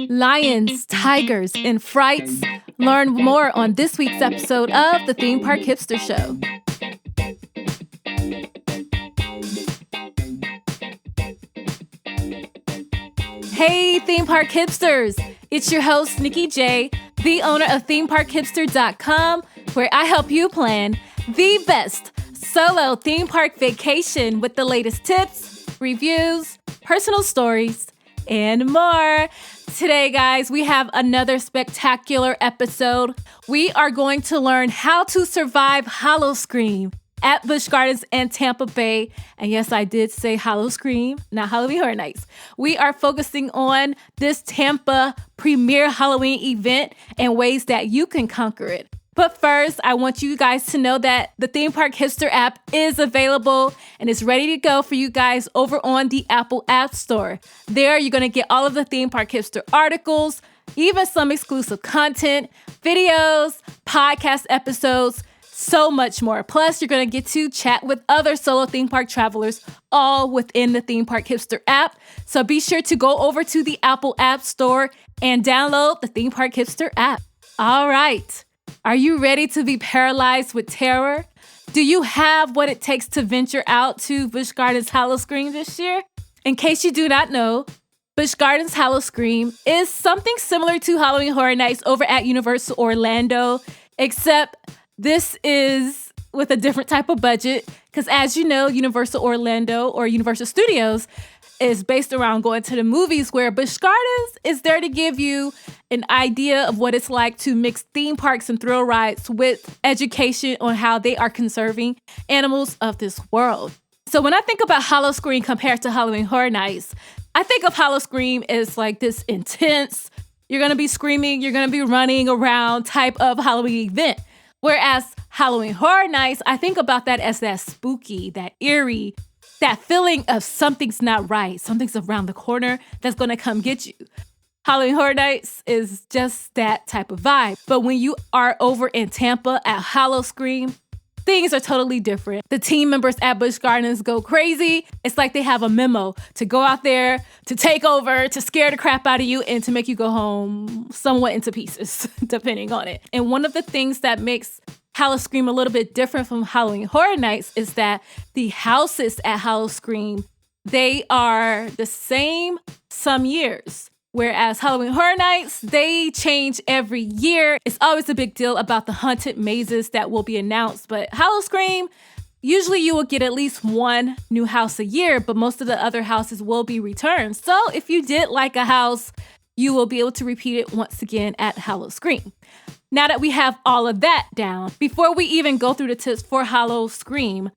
Lions, tigers, and frights. Learn more on this week's episode of the Theme Park Hipster Show. Hey, Theme Park Hipsters! It's your host, NikkyJ, the owner of ThemeParkHipster.com, where I help you plan the best solo theme park vacation with the latest tips, reviews, personal stories, and more. Today, guys, we have another spectacular episode. We are going to learn how to survive Howl-O-Scream at Busch Gardens and Tampa Bay. And yes, I did say Howl-O-Scream, not Halloween Horror Nights. We are focusing on this Tampa premier Halloween event and ways that you can conquer it. But first, I want you guys to know that the Theme Park Hipster app is available and is ready to go for you guys over on the Apple App Store. There, you're going to get all of the Theme Park Hipster articles, even some exclusive content, videos, podcast episodes, so much more. Plus, you're going to get to chat with other solo theme park travelers, all within the Theme Park Hipster app. So be sure to go over to the Apple App Store and download the Theme Park Hipster app. All right. Are you ready to be paralyzed with terror? Do you have what it takes to venture out to Busch Gardens Howl-O-Scream this year? In case you do not know, Busch Gardens Howl-O-Scream is something similar to Halloween Horror Nights over at Universal Orlando, except this is with a different type of budget, because as you know, Universal Orlando or Universal Studios is based around going to the movies, where Busch Gardens is there to give you an idea of what it's like to mix theme parks and thrill rides with education on how they are conserving animals of this world. So when I think about Howl-O-Scream compared to Halloween Horror Nights, I think of Howl-O-Scream as like this intense, you're going to be screaming, you're going to be running around type of Halloween event. Whereas Halloween Horror Nights, I think about that as that spooky, that eerie, that feeling of something's not right, something's around the corner that's going to come get you. Halloween Horror Nights is just that type of vibe. But when you are over in Tampa at Howl-O-Scream, things are totally different. The team members at Busch Gardens go crazy. It's like they have a memo to go out there, to take over, to scare the crap out of you, and to make you go home somewhat into pieces, depending on it. And one of the things that makes Howl-O-Scream a little bit different from Halloween Horror Nights is that the houses at Howl-O-Scream, they are the same some years. Whereas Halloween Horror Nights, they change every year. It's always a big deal about the haunted mazes that will be announced. But Howl-O-Scream, usually you will get at least one new house a year, but most of the other houses will be returned. So if you did like a house, you will be able to repeat it once again at Howl-O-Scream. Now that we have all of that down, before we even go through the tips for Howl-O-Scream,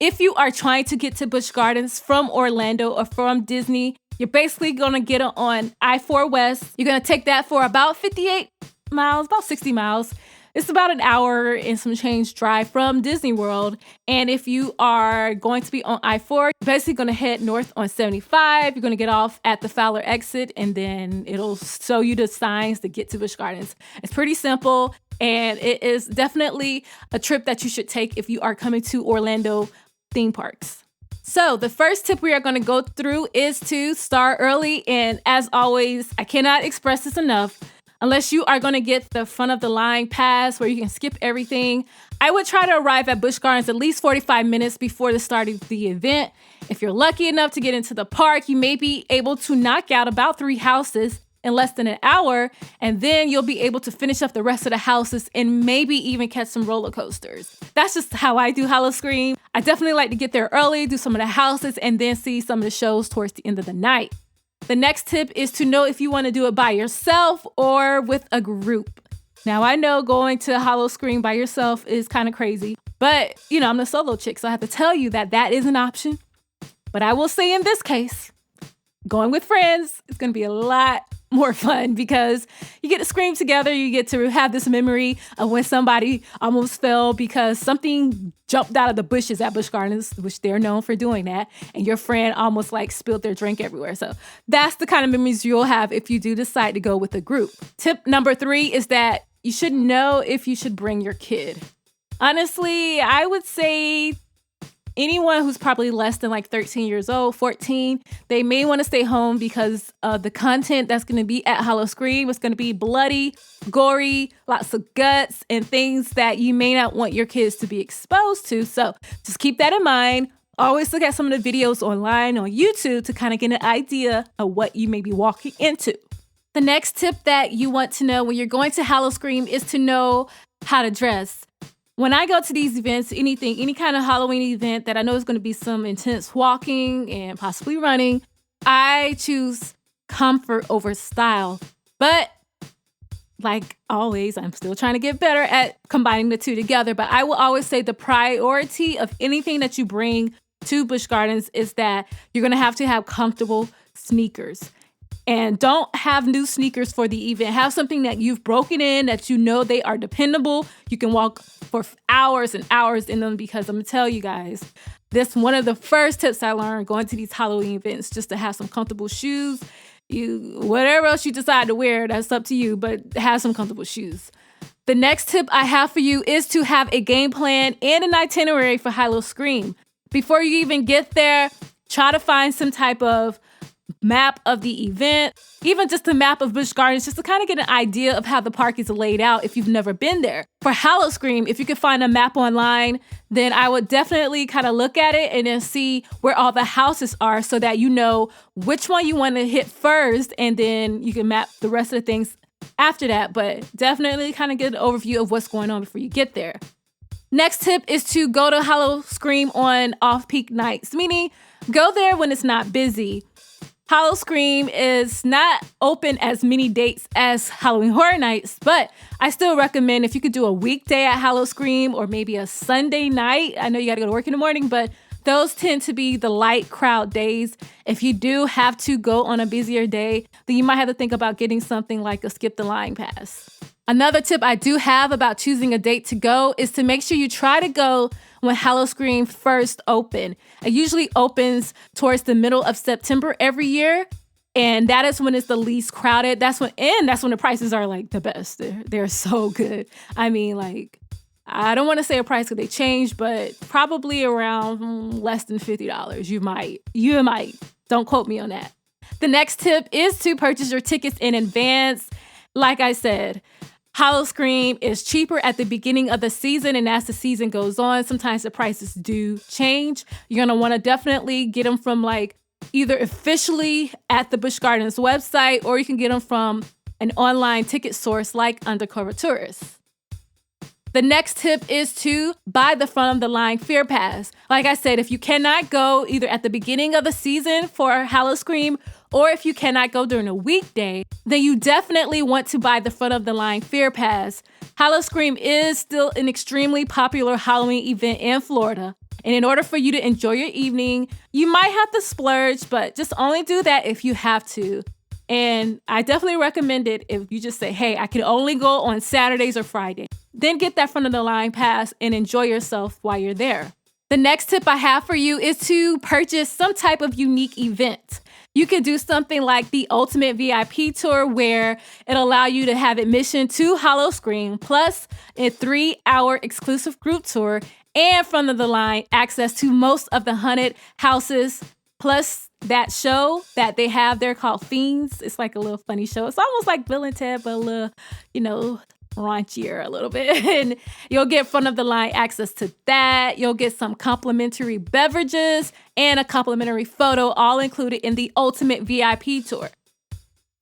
if you are trying to get to Busch Gardens from Orlando or from Disney, you're basically going to get on I-4 West. You're going to take that for about 58 miles, about 60 miles. It's about an hour and some change drive from Disney World. And if you are going to be on I-4, you're basically going to head north on 75. You're going to get off at the Fowler exit, and then it'll show you the signs to get to Busch Gardens. It's pretty simple, and it is definitely a trip that you should take if you are coming to Orlando theme parks. So the first tip we are going to go through is to start early. And as always, I cannot express this enough. Unless you are going to get the front of the line pass where you can skip everything, I would try to arrive at Busch Gardens at least 45 minutes before the start of the event. If you're lucky enough to get into the park, you may be able to knock out about 3 houses in less than an hour, and then you'll be able to finish up the rest of the houses and maybe even catch some roller coasters. That's just how I do Howl-O-Scream. I definitely like to get there early, do some of the houses, and then see some of the shows towards the end of the night. The next tip is to know if you want to do it by yourself or with a group. Now, I know going to Howl-O-Scream by yourself is kind of crazy, but I'm the solo chick, so I have to tell you that that is an option. But I will say in this case, going with friends is going to be a lot more fun because you get to scream together. You get to have this memory of when somebody almost fell because something jumped out of the bushes at Busch Gardens, which they're known for doing that. And your friend almost spilled their drink everywhere. So that's the kind of memories you'll have if you do decide to go with a group. Tip number 3 is that you should know if you should bring your kid. Honestly, I would say anyone who's probably less than like 13 years old, 14, they may want to stay home because of the content that's going to be at Howl-O-Scream. It's going to be bloody, gory, lots of guts, and things that you may not want your kids to be exposed to. So just keep that in mind. Always look at some of the videos online on YouTube to kind of get an idea of what you may be walking into. The next tip that you want to know when you're going to Howl-O-Scream is to know how to dress. When I go to these events, any kind of Halloween event that I know is going to be some intense walking and possibly running, I choose comfort over style. But like always, I'm still trying to get better at combining the two together. But I will always say the priority of anything that you bring to Busch Gardens is that you're going to have comfortable sneakers. And don't have new sneakers for the event. Have something that you've broken in, that you know they are dependable. You can walk for hours and hours in them, because I'm going to tell you guys, this one of the first tips I learned going to these Halloween events, just to have some comfortable shoes. Whatever else you decide to wear, that's up to you, but have some comfortable shoes. The next tip I have for you is to have a game plan and an itinerary for Howl-O-Scream. Before you even get there, try to find some type of map of the event, even just a map of Busch Gardens, just to kind of get an idea of how the park is laid out if you've never been there. For Howl-O-Scream, if you could find a map online, then I would definitely kind of look at it and then see where all the houses are so that you know which one you want to hit first, and then you can map the rest of the things after that. But definitely kind of get an overview of what's going on before you get there. Next tip is to go to Howl-O-Scream on off-peak nights, meaning go there when it's not busy. Howl-O-Scream is not open as many dates as Halloween Horror Nights, but I still recommend if you could do a weekday at Howl-O-Scream or maybe a Sunday night. I know you got to go to work in the morning, but those tend to be the light crowd days. If you do have to go on a busier day, then you might have to think about getting something like a skip the line pass. Another tip I do have about choosing a date to go is to make sure you try to go when Howl-O-Scream first open. It usually opens towards the middle of September every year, and that is when it's the least crowded. That's when the prices are like the best. They're so good. I mean, like, I don't want to say a price because they change, but probably around less than $50. You might. Don't quote me on that. The next tip is to purchase your tickets in advance. Like I said, Howl-O-Scream is cheaper at the beginning of the season, and as the season goes on, sometimes the prices do change. You're going to want to definitely get them from like either officially at the Busch Gardens website, or you can get them from an online ticket source like Undercover Tourist. The next tip is to buy the front of the line Fear Pass. Like I said, if you cannot go either at the beginning of the season for Howl-O-Scream, or if you cannot go during a weekday, then you definitely want to buy the front of the line Fear Pass. Howl-O-Scream is still an extremely popular Halloween event in Florida. And in order for you to enjoy your evening, you might have to splurge, but just only do that if you have to. And I definitely recommend it if you just say, hey, I can only go on Saturdays or Fridays. Then get that front of the line pass and enjoy yourself while you're there. The next tip I have for you is to purchase some type of unique event. You could do something like the Ultimate VIP Tour, where it'll allow you to have admission to Howl-O-Scream, plus a 3-hour exclusive group tour and front of the line access to most of the haunted houses, plus that show that they have there called Fiends. It's like a little funny show. It's almost like Bill and Ted, but a little, raunchier a little bit. And you'll get front of the line access to that. You'll get some complimentary beverages and a complimentary photo, all included in the Ultimate VIP Tour.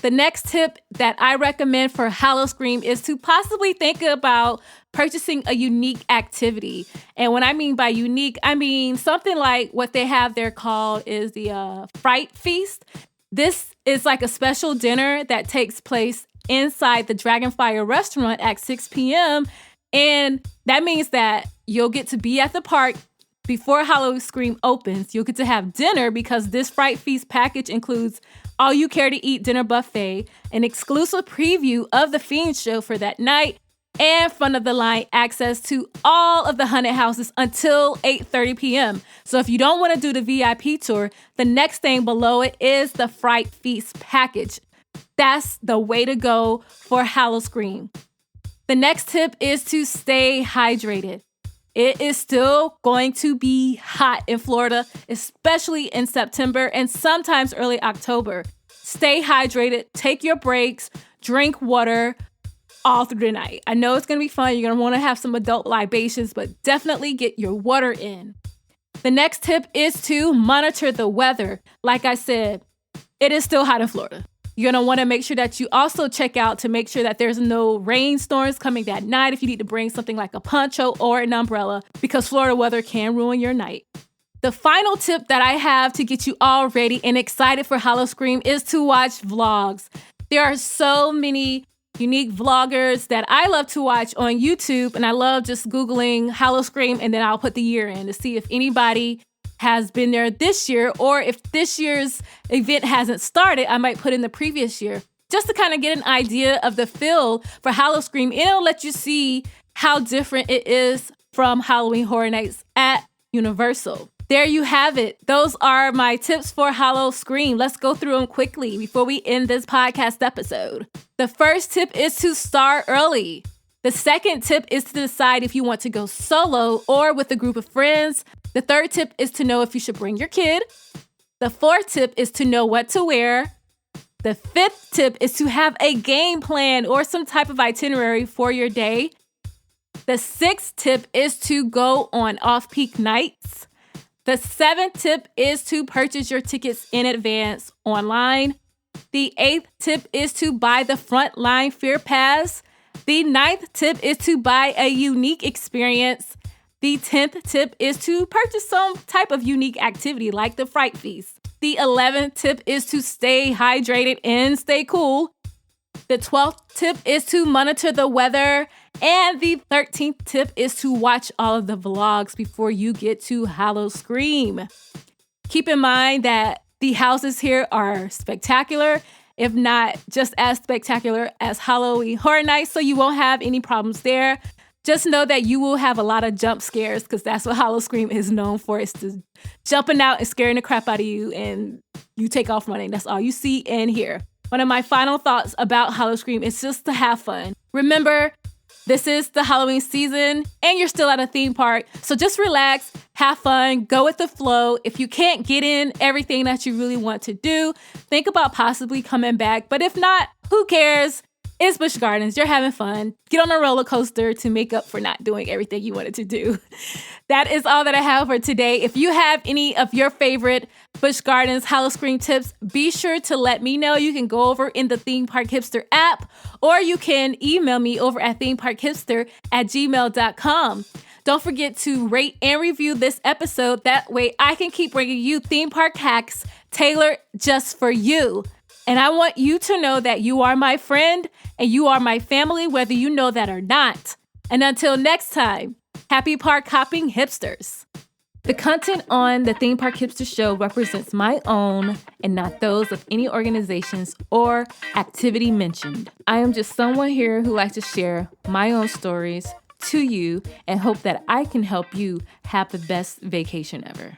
The next tip that I recommend for Howl-O-Scream is to possibly think about purchasing a unique activity. And when I mean by unique, I mean something like what they have there called is the Fright Feast. This is like a special dinner that takes place inside the Dragonfire restaurant at 6 p.m. And that means that you'll get to be at the park before Howl-O-Scream opens. You'll get to have dinner because this Fright Feast package includes all you care to eat dinner buffet, an exclusive preview of the Fiend show for that night, and front of the line access to all of the haunted houses until 8:30 p.m. So if you don't want to do the VIP tour, the next thing below it is the Fright Feast package. That's the way to go for Howl-O-Scream. The next tip is to stay hydrated. It is still going to be hot in Florida, especially in September and sometimes early October. Stay hydrated, take your breaks, drink water all through the night. I know it's going to be fun. You're going to want to have some adult libations, but definitely get your water in. The next tip is to monitor the weather. Like I said, it is still hot in Florida. You're going to want to make sure that you also check out to make sure that there's no rainstorms coming that night if you need to bring something like a poncho or an umbrella, because Florida weather can ruin your night. The final tip that I have to get you all ready and excited for Howl-O-Scream is to watch vlogs. There are so many unique vloggers that I love to watch on YouTube, and I love just Googling Howl-O-Scream, and then I'll put the year in to see if anybody has been there this year, or if this year's event hasn't started, I might put in the previous year, just to kind of get an idea of the feel for Howl-O-Scream, and it'll let you see how different it is from Halloween Horror Nights at Universal. There you have it. Those are my tips for Howl-O-Scream. Let's go through them quickly before we end this podcast episode. The first tip is to start early. The second tip is to decide if you want to go solo or with a group of friends. The third tip is to know if you should bring your kid. The fourth tip is to know what to wear. The fifth tip is to have a game plan or some type of itinerary for your day. The sixth tip is to go on off-peak nights. The seventh tip is to purchase your tickets in advance online. The eighth tip is to buy the Frontline Fear Pass. The ninth tip is to buy a unique experience. The 10th tip is to purchase some type of unique activity like the Fright Feast. The 11th tip is to stay hydrated and stay cool. The 12th tip is to monitor the weather. And the 13th tip is to watch all of the vlogs before you get to Howl-O-Scream. Keep in mind that the houses here are spectacular, if not just as spectacular as Halloween Horror Nights, so you won't have any problems there. Just know that you will have a lot of jump scares, because that's what Howl-O-Scream is known for, is to jumping out and scaring the crap out of you, and you take off running. That's all you see and hear. One of my final thoughts about Howl-O-Scream is just to have fun. Remember, this is the Halloween season and you're still at a theme park. So just relax, have fun, go with the flow. If you can't get in everything that you really want to do, think about possibly coming back. But if not, who cares? It's Busch Gardens. You're having fun. Get on a roller coaster to make up for not doing everything you wanted to do. That is all that I have for today. If you have any of your favorite Busch Gardens Howl-O-Scream tips, be sure to let me know. You can go over in the ThemeParkHipster app, or you can email me over at ThemeParkHipster@gmail.com. Don't forget to rate and review this episode. That way I can keep bringing you theme park hacks tailored just for you. And I want you to know that you are my friend and you are my family, whether you know that or not. And until next time, happy park hopping hipsters. The content on the Theme Park Hipster Show represents my own and not those of any organizations or activity mentioned. I am just someone here who likes to share my own stories to you and hope that I can help you have the best vacation ever.